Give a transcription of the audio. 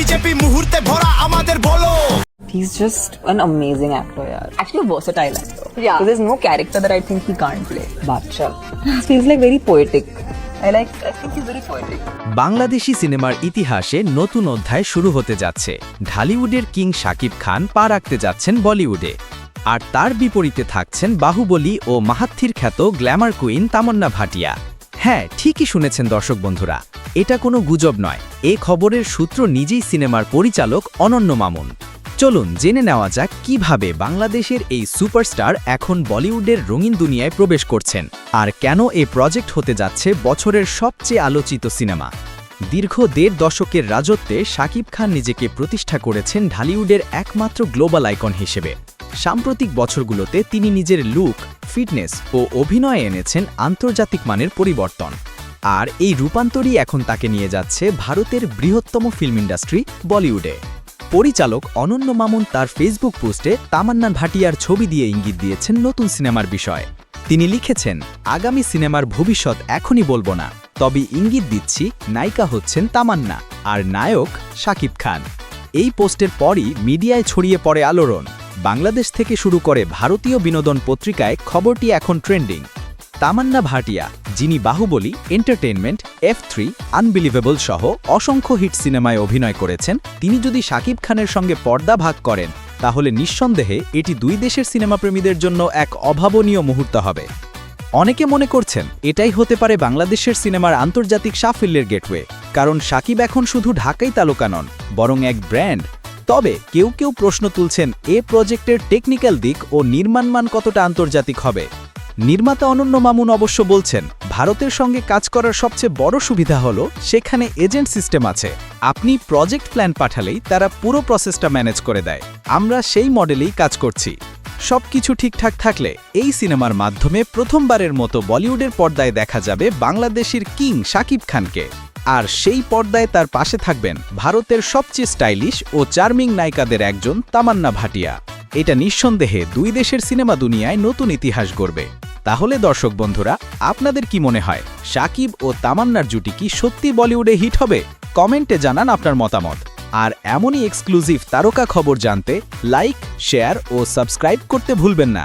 BJP মুহূর্তে ভরা আমাদের বলো। He's just an amazing actor, yeah. Actually, a versatile actor. Yeah. So there's no character that I think he can't play. Bacha. He's like very poetic. I think he's very poetic. Bangladeshi সিনেমার ইতিহাসে নতুন অধ্যায় শুরু হতে যাচ্ছে। ঢালিউডের king Shakib Khan পা রাখতে যাচ্ছেন বলিউডে। আর তার বিপরীতে থাকছেন বাহুবলী ও মাহাত্থির খ্যাত গ্ল্যামার কুইন তামান্না ভাটিয়া। হ্যাঁ, ঠিকই শুনেছেন দর্শক বন্ধুরা, এটা কোনো গুজব নয়। এ খবরের সূত্র নিজেই সিনেমার পরিচালক অনন্য মামুন। চলুন জেনে নেওয়া যাক কিভাবে বাংলাদেশের এই সুপারস্টার এখন বলিউডের রঙিন দুনিয়ায় প্রবেশ করছেন আর কেন এই প্রজেক্ট হতে যাচ্ছে বছরের সবচেয়ে আলোচিত সিনেমা। দীর্ঘ ১.৫ দশকের রাজত্বে শাকিব খান নিজেকে প্রতিষ্ঠা করেছেন ঢালিউডের একমাত্র গ্লোবাল আইকন হিসেবে। সাম্প্রতিক বছরগুলোতে তিনি নিজের লুক, ফিটনেস ও অভিনয়ে এনেছেন আন্তর্জাতিক মানের পরিবর্তন। আর এই রূপান্তরই এখন তাকে নিয়ে যাচ্ছে ভারতের বৃহত্তম ফিল্ম ইন্ডাস্ট্রি বলিউডে। পরিচালক অনন্য মামুন তার ফেসবুক পোস্টে তামান্না ভাটিয়ার ছবি দিয়ে ইঙ্গিত দিয়েছেন নতুন সিনেমার বিষয়। তিনি লিখেছেন, আগামী সিনেমার ভবিষ্যৎ এখনই বলবো না, তবে ইঙ্গিত দিচ্ছি নায়িকা হচ্ছেন তামান্না আর নায়ক শাকিব খান। এই পোস্টের পরই মিডিয়ায় ছড়িয়ে পড়ে আলোড়ন। বাংলাদেশ থেকে শুরু করে ভারতীয় বিনোদন পত্রিকায় খবরটি এখন ট্রেন্ডিং। তামান্না ভাটিয়া, যিনি বাহুবলী, এন্টারটেইনমেন্ট, F3, আনবিলিভেবল সহ অসংখ্য হিট সিনেমায় অভিনয় করেছেন, তিনি যদি শাকিব খানের সঙ্গে পর্দা ভাগ করেন তাহলে নিঃসন্দেহে এটি দুই দেশের সিনেমাপ্রেমীদের জন্য এক অভাবনীয় মুহূর্ত হবে। অনেকে মনে করছেন এটাই হতে পারে বাংলাদেশের সিনেমার আন্তর্জাতিক সাফল্যের গেটওয়ে, কারণ শাকিব এখন শুধু ঢাকাই তারকা নন, বরং এক ব্র্যান্ড। তবে কেউ কেউ প্রশ্ন তুলছেন এ প্রজেক্টের টেকনিক্যাল দিক ও নির্মাণমান কতটা আন্তর্জাতিক হবে। নির্মাতা অনন্য মামুন অবশ্য বলছেন, ভারতের সঙ্গে কাজ করার সবচেয়ে বড় সুবিধা হলো সেখানে এজেন্ট সিস্টেম আছে। আপনি প্রজেক্ট প্ল্যান পাঠালেই তারা পুরো প্রসেসটা ম্যানেজ করে দেয়। আমরা সেই মডেলেই কাজ করছি। সবকিছু ঠিকঠাক থাকলে এই সিনেমার মাধ্যমে প্রথমবারের মতো বলিউডের পর্দায় দেখা যাবে বাংলাদেশের কিং শাকিব খানকে। আর সেই পর্দায় তার পাশে থাকবেন ভারতের সবচেয়ে স্টাইলিশ ও চার্মিং নায়িকাদের একজন তামান্না ভাটিয়া। এটা নিঃসন্দেহে দুই দেশের সিনেমা দুনিয়ায় নতুন ইতিহাস গড়বে। তাহলে দর্শক বন্ধুরা, আপনাদের কি মনে হয়, শাকিব ও তামান্নার জুটি কি সত্যি বলিউডে হিট হবে? কমেন্টে জানান আপনার মতামত। আর এমনই এক্সক্লুসিভ তারকা খবর জানতে লাইক, শেয়ার ও সাবস্ক্রাইব করতে ভুলবেন না।